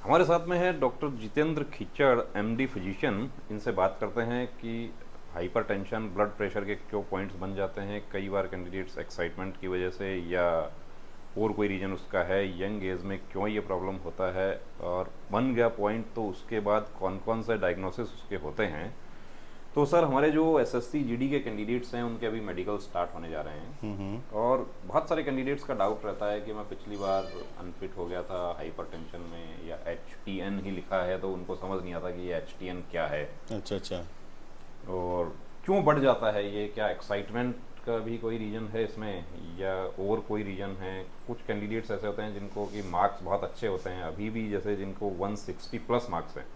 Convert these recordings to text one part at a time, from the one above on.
हमारे साथ में है डॉक्टर जितेंद्र खिच्चड़, एमडी फिजिशियन। इनसे बात करते हैं कि हाइपरटेंशन, ब्लड प्रेशर के क्यों पॉइंट्स बन जाते हैं कई बार कैंडिडेट्स एक्साइटमेंट की वजह से, या और कोई रीज़न उसका है, यंग एज में क्यों ये प्रॉब्लम होता है, और बन गया पॉइंट तो उसके बाद कौन कौन से डायग्नोसिस उसके होते हैं। तो सर, हमारे जो एसएससी जीडी के कैंडिडेट्स हैं उनके अभी मेडिकल स्टार्ट होने जा रहे हैं, और बहुत सारे कैंडिडेट्स का डाउट रहता है कि मैं पिछली बार अनफिट हो गया था हाइपरटेंशन में, या एच ही लिखा है तो उनको समझ नहीं आता कि ये एच क्या है। अच्छा अच्छा। और क्यों बढ़ जाता है ये, क्या एक्साइटमेंट का भी कोई रीज़न है इसमें, या और कोई रीज़न है। कुछ कैंडिडेट्स ऐसे होते हैं जिनको कि मार्क्स बहुत अच्छे होते हैं अभी भी, जैसे जिनको 160 प्लस मार्क्स हैं,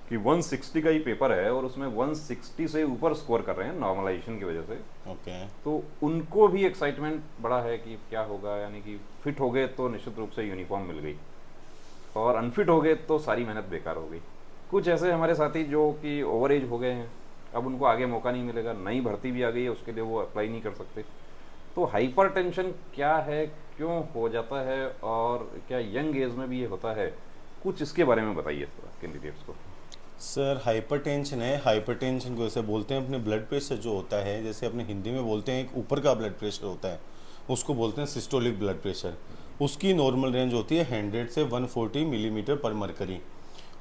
कि 160 का ही पेपर है और उसमें 160 से ऊपर स्कोर कर रहे हैं नॉर्मलाइजेशन की वजह से। ओके। तो उनको भी एक्साइटमेंट बड़ा है कि क्या होगा, यानी कि फिट हो गए तो निश्चित रूप से यूनिफॉर्म मिल गई, और अनफिट हो गए तो सारी मेहनत बेकार हो गई। कुछ ऐसे हमारे साथी जो कि ओवर एज हो गए हैं, अब उनको आगे मौका नहीं मिलेगा, नई भर्ती भी आ गई है, उसके लिए वो अप्लाई नहीं कर सकते। तो हाइपरटेंशन क्या है, क्यों हो जाता है, और क्या यंग एज में भी ये होता है? कुछ इसके बारे में बताइए थोड़ा कैंडिडेट्स को। सर हाइपरटेंशन है, हाइपरटेंशन को ऐसे बोलते हैं अपने ब्लड प्रेशर जो होता है, जैसे अपने हिंदी में बोलते हैं एक ऊपर का ब्लड प्रेशर होता है, उसको बोलते हैं सिस्टोलिक ब्लड प्रेशर। उसकी नॉर्मल रेंज होती है 100 से 140 मिलीमीटर पर मरकरी।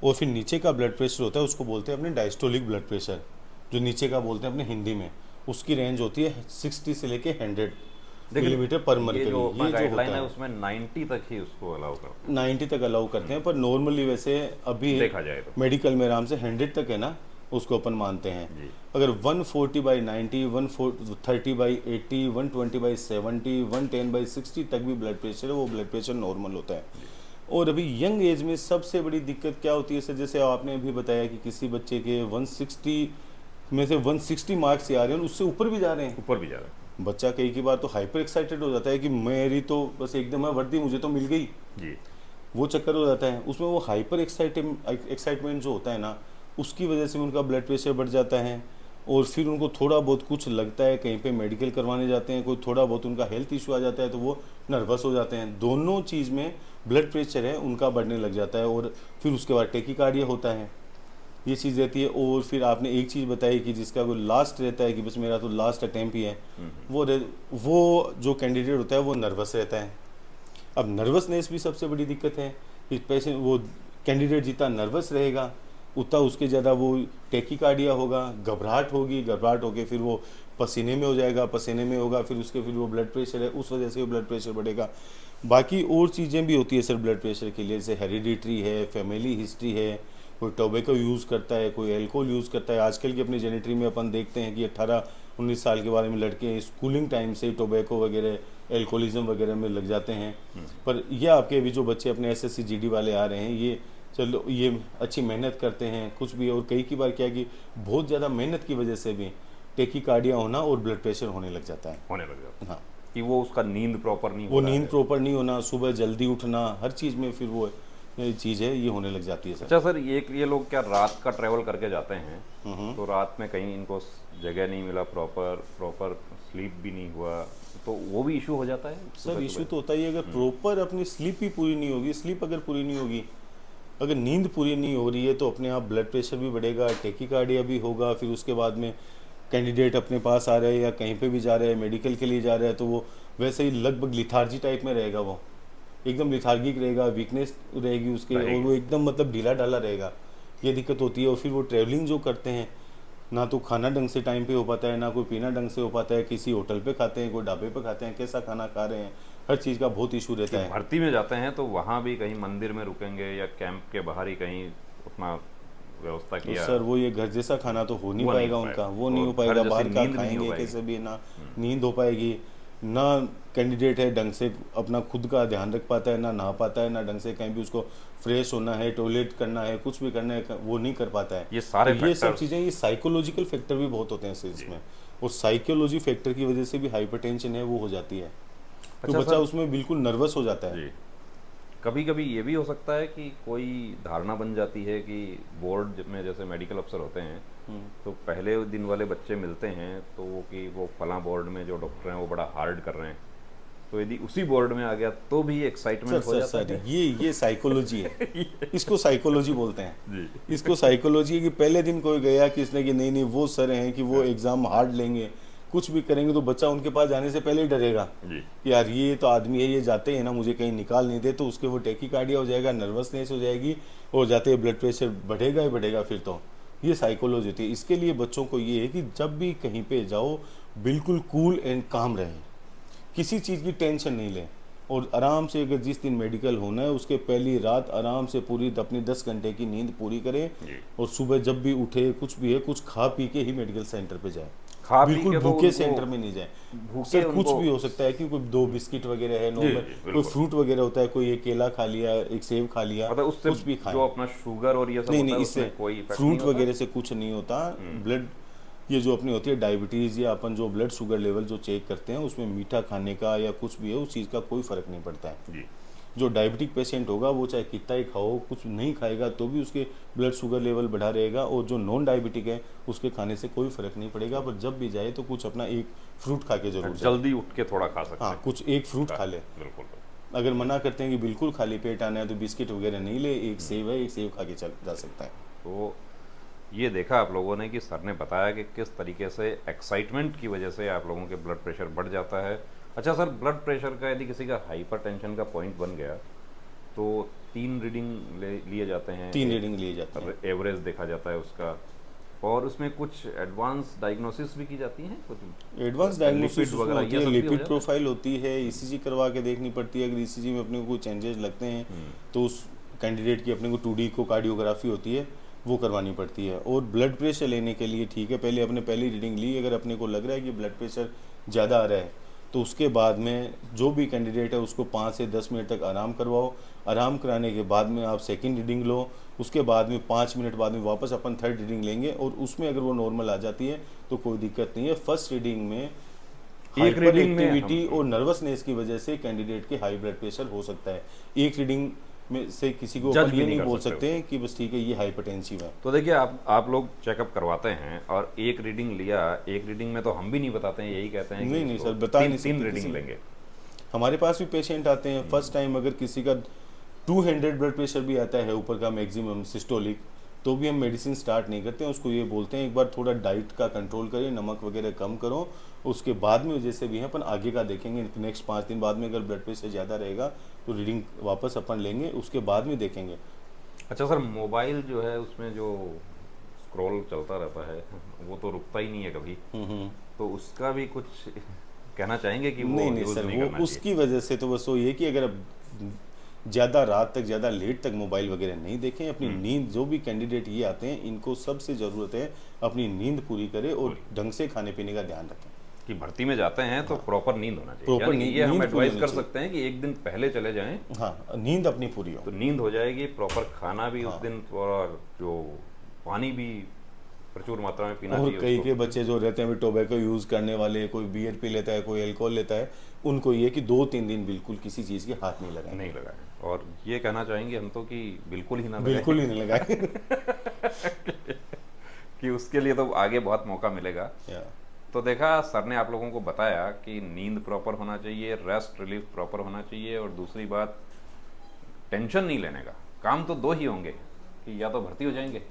और फिर नीचे का ब्लड प्रेशर होता है, उसको बोलते हैं अपने डायस्टोलिक ब्लड प्रेशर, जो नीचे का बोलते हैं अपने हिंदी में। उसकी रेंज होती है 60 से लेके 100 लेकिन मिलीमीटर पर ये जो मरकरी। अपना ये जो गाइडलाइन होता है है उसमें 90 तक ही उसको अलाउ करते 90 तक अलाउ करते हैं, पर नॉर्मली वैसे अभी हैं देखा जाए तो। मेडिकल में आराम से 100 तक है ना, उसको अपन मानते हैं। जी। अगर 140/90, 130/80, 120/70, 110/60 तक भी ब्लड प्रेशर है, वो ब्लड प्रेशर नॉर्मल होता है। और अभी यंग एज में सबसे बड़ी दिक्कत क्या होती है सर, जैसे आपने अभी बताया कि किसी बच्चे के 160 में से 160 मार्क्स आ रहे हैं और उससे ऊपर भी जा रहे हैं। ऊपर भी जा रहा है। बच्चा कई की बार तो हाइपर एक्साइटेड हो जाता है कि मेरी तो बस एकदम है वर्दी, मुझे तो मिल गई, जी। वो चक्कर हो जाता है उसमें। वो हाइपर एक्साइटमेंट जो होता है ना, उसकी वजह से उनका ब्लड प्रेशर बढ़ जाता है। और फिर उनको थोड़ा बहुत कुछ लगता है, कहीं पे मेडिकल करवाने जाते हैं, कोई थोड़ा बहुत उनका हेल्थ इशू आ जाता है तो वो नर्वस हो जाते हैं। दोनों चीज़ में ब्लड प्रेशर है उनका बढ़ने लग जाता है। और फिर उसके बाद टेकिकार्डिया होता है, ये चीज़ रहती है। और फिर आपने एक चीज़ बताई कि जिसका कोई लास्ट रहता है कि बस मेरा तो लास्ट अटैम्प्ट ही है, वो जो कैंडिडेट होता है वो नर्वस रहता है। अब नर्वसनेस भी सबसे बड़ी दिक्कत है कि पेशेंट, वो कैंडिडेट जितना नर्वस रहेगा उतना उसके ज़्यादा वो टेकिकार्डिया होगा, घबराहट होगी, घबराहट होके फिर वो पसीने में हो जाएगा, पसीने में होगा फिर वो ब्लड प्रेशर है, उस वजह से वो ब्लड प्रेशर बढ़ेगा। बाकी और चीज़ें भी होती है सर ब्लड प्रेशर के लिए, जैसे हेरिडिटरी है, फैमिली हिस्ट्री है, कोई टोबैको यूज़ करता है, कोई अल्कोहल यूज़ करता है। आजकल की अपनी जेनेट्री में अपन देखते हैं कि 18-19 साल के बारे में लड़के स्कूलिंग टाइम से टोबैको वगैरह, एल्कोहलिज्म वगैरह में लग जाते हैं। पर ये आपके अभी जो बच्चे अपने एसएससी जीडी वाले आ रहे हैं, ये चलो ये अच्छी मेहनत करते हैं कुछ भी, और कई की बार क्या है कि बहुत ज़्यादा मेहनत की वजह से भी टेकिकार्डिया होना और ब्लड प्रेशर होने लग जाता है। होने लग जाता है हाँ, कि वो उसका नींद प्रॉपर नहीं वो हो रहा नींद है। प्रॉपर नहीं होना, सुबह जल्दी उठना, हर चीज़ में फिर वो चीज़ है ये होने लग जाती है सर। अच्छा सर, ये लोग क्या रात का ट्रैवल करके जाते हैं, तो रात में कहीं इनको जगह नहीं मिला, प्रॉपर प्रॉपर स्लीप भी नहीं हुआ, तो वो भी इशू हो जाता है सर सुबह इशू सुबह? तो होता ही है, अगर प्रॉपर अपनी स्लीप ही पूरी नहीं होगी, स्लीप अगर पूरी नहीं होगी, अगर नींद पूरी नहीं हो रही है तो अपने आप ब्लड प्रेशर भी बढ़ेगा, टेकिकार्डिया भी होगा। फिर उसके बाद में कैंडिडेट अपने पास आ रहे हैं या कहीं पे भी जा रहे हैं, मेडिकल के लिए जा रहे हैं, तो वो वैसे ही लगभग लिथार्जी टाइप में रहेगा, वो एकदम लिथार्गिक रहेगा, वीकनेस रहेगी उसके, और रहेगी। वो एकदम मतलब ढीला ढाला रहेगा। ये दिक्कत होती है। और फिर वो ट्रैवलिंग जो करते हैं, ना तो खाना ढंग से टाइम पे हो पाता है, ना कोई पीना ढंग से हो पाता है, किसी होटल पे खाते हैं, कोई ढाबे पे खाते हैं, कैसा खाना खा रहे हैं, हर चीज़ का बहुत इशू कि रहता है। भर्ती में जाते हैं तो वहाँ भी कहीं मंदिर में रुकेंगे या कैंप के बाहर ही कहीं अपना व्यवस्था तो किया, सर वो ये घर जैसा खाना तो हो नहीं वो नहीं पाएगा हो उनका, वो पाएगा, नहीं और हो घर पाएगा, जैसी बाहर का नींद नहीं हो खाएंगे पाएगी। कैसे भी, ना नींद हो पाएगी, ना कैंडिडेट है ढंग से अपना खुद का ध्यान रख पाता है, ना नहा पाता है, ना ढंग से कहीं भी उसको फ्रेश होना है, टॉयलेट करना है, कुछ भी करना है, वो नहीं कर पाता है। ये तो सारे ये सब फैक्टर्स। चीज़ें, ये साइकोलॉजिकल फैक्टर भी बहुत होते हैं सर जी। इसमें, और साइकोलॉजी फैक्टर की वजह से भी हाइपरटेंशन है वो हो जाती है। तो अच्छा बच्चा सर। उसमें बिल्कुल नर्वस हो जाता है। जी। कभी कभी ये भी हो सकता है कि कोई धारणा बन जाती है कि बोर्ड में जैसे मेडिकल अफसर होते हैं, तो पहले दिन वाले बच्चे मिलते हैं तो वो कि वो फलां बोर्ड में जो डॉक्टर हैं वो बड़ा हार्ड कर रहे हैं, तो यदि उसी बोर्ड में आ गया तो भी सर एक्साइटमेंट हो सर जाता सर है। ये साइकोलॉजी है, इसको साइकोलॉजी बोलते हैं। जी इसको साइकोलॉजी है कि पहले दिन कोई गया कि इसने कि नहीं नहीं वो सर हैं कि वो एग्ज़ाम हार्ड लेंगे, कुछ भी करेंगे, तो बच्चा उनके पास जाने से पहले ही डरेगा जी कि यार ये तो आदमी है, ये जाते हैं ना मुझे कहीं निकाल नहीं दे, तो उसके वो टेकिकार्डिया हो जाएगा, नर्वसनेस हो जाएगी, और जाते ही ब्लड प्रेशर बढ़ेगा ही बढ़ेगा। फिर तो ये साइकोलॉजी होती है। इसके लिए बच्चों को ये है कि जब भी कहीं पे जाओ बिल्कुल कूल एंड काम रहें, किसी चीज़ की टेंशन नहीं लें, और आराम से अगर जिस दिन मेडिकल होना है उसके पहली रात आराम से पूरी अपनी 10 घंटे की नींद पूरी करें, जी। और सुबह जब भी उठे कुछ भी है कुछ खा पी के ही मेडिकल सेंटर पे जाए, खा पी बिल्कुल के तो भूखे उनको सेंटर में नहीं जाए। भूखे सर कुछ उनको भी हो सकता है कि कोई 2 बिस्किट वगैरह है जी नॉर्मल, जी कोई बिल्कुल। फ्रूट वगैरह होता है, कोई एक केला खा लिया, एक सेब खा लिया, मतलब उससे कुछ भी खाएं। जो अपना शुगर और ये सब नहीं होता नहीं, है इससे उसमें कोई इफेक्ट नहीं फ्रूट होता। वगैरह से कुछ नहीं होता। ब्लड, ये जो अपनी होती है डायबिटीज़ या अपन जो ब्लड शुगर लेवल जो चेक करते हैं उसमें मीठा खाने का या कुछ भी है उस चीज़ का कोई फ़र्क नहीं पड़ता है। जी जो डायबिटिक पेशेंट होगा वो चाहे कितना ही खाओ, कुछ नहीं खाएगा तो भी उसके ब्लड शुगर लेवल बढ़ा रहेगा, और जो नॉन डायबिटिक है उसके खाने से कोई फ़र्क नहीं पड़ेगा। पर जब भी जाए तो कुछ अपना एक फ्रूट खा के जरूर जाए। जल्दी उठ के थोड़ा खा सकते हाँ, हैं। कुछ एक फ्रूट खा ले। बिल्कुल। अगर मना करते हैं कि बिल्कुल खाली पेट आना है तो बिस्किट वगैरह नहीं ले, एक सेब है, एक सेब खा के चल जा सकता है। तो ये देखा आप लोगों ने कि सर ने बताया कि किस तरीके से एक्साइटमेंट की वजह से आप लोगों के ब्लड प्रेशर बढ़ जाता है। अच्छा सर, ब्लड प्रेशर का यदि किसी का हाइपरटेंशन का पॉइंट बन गया तो 3 रीडिंग लिए जाते हैं, 3 रीडिंग लिए जाते हैं। एवरेज देखा जाता है उसका, और उसमें कुछ एडवांस डायग्नोसिस भी की जाती हैं, कुछ एडवांस डायग्नोसिस लिपिड उसमें वगैरह होती ये है, सब भी हो लिपिड जाता है? प्रोफाइल होती है, ईसीजी करवा के देखनी पड़ती है। अगर ईसीजी में अपने को कोई चेंजेस लगते हैं तो उस कैंडिडेट की अपने को 2D को कार्डियोग्राफी होती है वो करवानी पड़ती है। और ब्लड प्रेशर लेने के लिए ठीक है, पहले अपने पहली रीडिंग ली, अगर अपने को लग रहा है कि ब्लड प्रेशर ज़्यादा आ रहा है तो उसके बाद में जो भी कैंडिडेट है उसको 5 से 10 मिनट तक आराम करवाओ। आराम कराने के बाद में आप सेकंड रीडिंग लो, उसके बाद में 5 मिनट बाद में वापस अपन थर्ड रीडिंग लेंगे, और उसमें अगर वो नॉर्मल आ जाती है तो कोई दिक्कत नहीं है। फर्स्ट रीडिंग में एक हाइपर रीडिंग में एक्टिविटी हम और नर्वसनेस की वजह से कैंडिडेट के हाई ब्लड प्रेशर हो सकता है। एक रीडिंग में से किसी को जज अपन भी ये नहीं नहीं कर बोल सकते सकते हैं कि बस ठीक है ये हाइपरटेंसिव है। तो देखिए, आप लोग चेकअप करवाते हैं और एक रीडिंग लिया, एक रीडिंग में तो हम भी नहीं बताते हैं, यही कहते हैं कि नहीं नहीं इसको सर, बता नहीं तीन सकते रीडिंग किसी लेंगे। हमारे पास भी पेशेंट आते हैं फर्स्ट टाइम, अगर किसी का 200 ब्लड प्रेशर भी आता है ऊपर का मैक्सिमम सिस्टोलिक, तो भी हम मेडिसिन स्टार्ट नहीं करते हैं। उसको ये बोलते हैं एक बार थोड़ा डाइट का कंट्रोल करें, नमक वगैरह कम करो, उसके बाद में जैसे भी है अपन आगे का देखेंगे। नेक्स्ट 5 दिन बाद में अगर ब्लड प्रेशर ज़्यादा रहेगा तो रीडिंग वापस अपन लेंगे, उसके बाद में देखेंगे। अच्छा सर, मोबाइल जो है उसमें जो स्क्रॉल चलता रहता है वो तो रुकता ही नहीं है कभी, तो उसका भी कुछ कहना चाहेंगे कि वो नहीं नहीं यूज़ सर, नहीं वो करना चाहिए? उसकी वजह से तो बस वो ये कि अगर अब ज़्यादा रात तक ज़्यादा लेट तक मोबाइल वगैरह नहीं देखें, अपनी नींद, जो भी कैंडिडेट ये आते हैं इनको सबसे ज़रूरत है अपनी नींद पूरी करें और ढंग से खाने पीने का ध्यान रखें। कि भर्ती में जाते हैं तो प्रॉपर नींद होना चाहिए, प्रॉपर यानी कि ये हम नींद पूरी एडवाइस होनी कर चाहिए। सकते हैं कि एक दिन पहले चले जाएं हाँ, नींद अपनी पूरी हो। तो नींद हो जाएगी, प्रॉपर खाना भी उस हाँ। दिन, और जो पानी भी प्रचुर मात्रा में पीना और चाहिए कई उसको। के बच्चे जो रहते हैं टोबैको यूज़ करने वाले, कोई बियर पी लेता है, कोई अल्कोहल लेता है, उनको ये कि 2-3 दिन बिल्कुल किसी चीज़ के हाथ नहीं लगाए। नहीं लगाए, और ये कहना चाहेंगे हम तो कि बिल्कुल ही ना लगाएं, बिल्कुल ही नहीं लगाए। कि उसके लिए तो आगे बहुत मौका मिलेगा। तो देखा, सर ने आप लोगों को बताया कि नींद प्रॉपर होना चाहिए, रेस्ट रिलीफ प्रॉपर होना चाहिए, और दूसरी बात टेंशन नहीं लेने का। काम तो 2 ही होंगे कि या तो भर्ती हो जाएंगे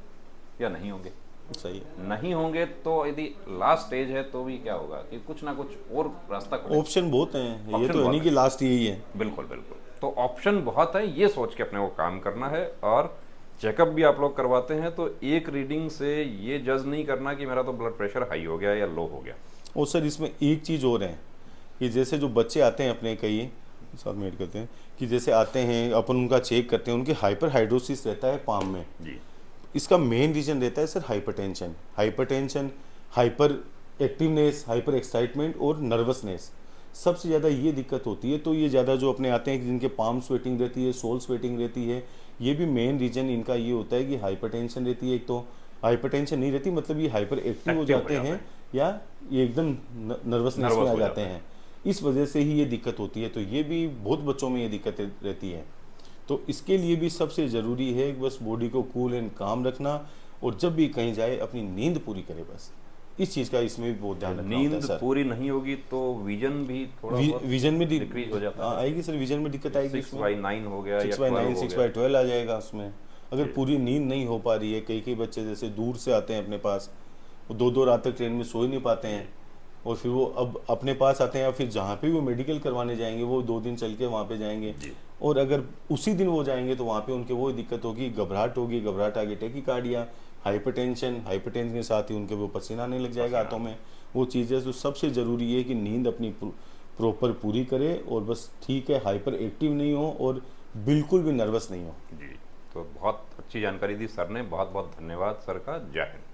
या नहीं होंगे। सही है। नहीं होंगे तो यदि लास्ट स्टेज है तो भी क्या होगा कि कुछ ना कुछ और रास्ता खुलेगा। ऑप्शन बहुत हैं, ये ऑप्शन तो है बहुत नहीं कि लास्ट यही है। बिल्कुल बिल्कुल, तो ऑप्शन बहुत है, ये सोच के अपने को काम करना है। और चेकअप भी आप लोग करवाते हैं तो एक रीडिंग से ये जज नहीं करना कि मेरा तो ब्लड प्रेशर हाई हो गया या लो हो गया। और सर इसमें एक चीज़ और है कि जैसे जो बच्चे आते हैं अपने, कई सबमिट करते हैं कि जैसे आते हैं अपन उनका चेक करते हैं, उनके हाइपर हाइड्रोसिस रहता है पाम में। जी इसका मेन रीजन रहता है sir hypertension, hyper activeness, hyper excitement और नर्वसनेस। सबसे ज़्यादा ये दिक्कत होती है। तो ये ज़्यादा जो अपने आते हैं कि जिनके पाम स्वेटिंग रहती है, सोल स्वेटिंग रहती है, ये भी मेन रीजन इनका ये होता है कि हाइपरटेंशन रहती है। एक तो हाइपरटेंशन नहीं रहती, मतलब ये हाइपर एक्टिव हो जाते हैं या ये एकदम नर्वसनेस में आ जाते हैं। इस वजह से ही ये दिक्कत होती है। तो ये भी बहुत बच्चों में ये दिक्कत रहती है। तो इसके लिए भी सबसे ज़रूरी है बस बॉडी को कूल एंड काम रखना, और जब भी कहीं जाए अपनी नींद पूरी करे बस। इस चीज़ का इसमें भी बहुत ध्यान रखना होता है नींद सर। पूरी नहीं होगी तो विजन भी थोड़ा बहुत विजन में डिक्रीज हो जाता है। आएगी सर, विजन में दिक्कत आएगी। 6/9 हो गया या 6/9 12 हो गया। 6/12 आ जाएगा उसमें। अगर जी। पूरी नींद नहीं हो पा रही है, कई कई बच्चे जैसे दूर से आते हैं अपने पास, वो 2-2 रात तक ट्रेन में सो ही नहीं पाते हैं, और फिर वो अब अपने पास आते हैं, या फिर जहाँ पे वो मेडिकल करवाने जाएंगे वो 2 दिन चल के वहाँ पे जाएंगे, जी। और अगर उसी दिन वो जाएंगे तो वहाँ पे उनके वो दिक्कत होगी, घबराहट होगी, घबराहट आगे टैकीकार्डिया, हाइपरटेंशन के साथ ही उनके वो पसीना आने लग जाएगा हाथों में, वो चीज़ें। तो सबसे ज़रूरी है कि नींद अपनी प्रॉपर पूरी करे, और बस ठीक है, हाइपर एक्टिव नहीं हो और बिल्कुल भी नर्वस नहीं हो। जी, तो बहुत अच्छी जानकारी दी सर ने, बहुत बहुत धन्यवाद सर का। जय हिंद।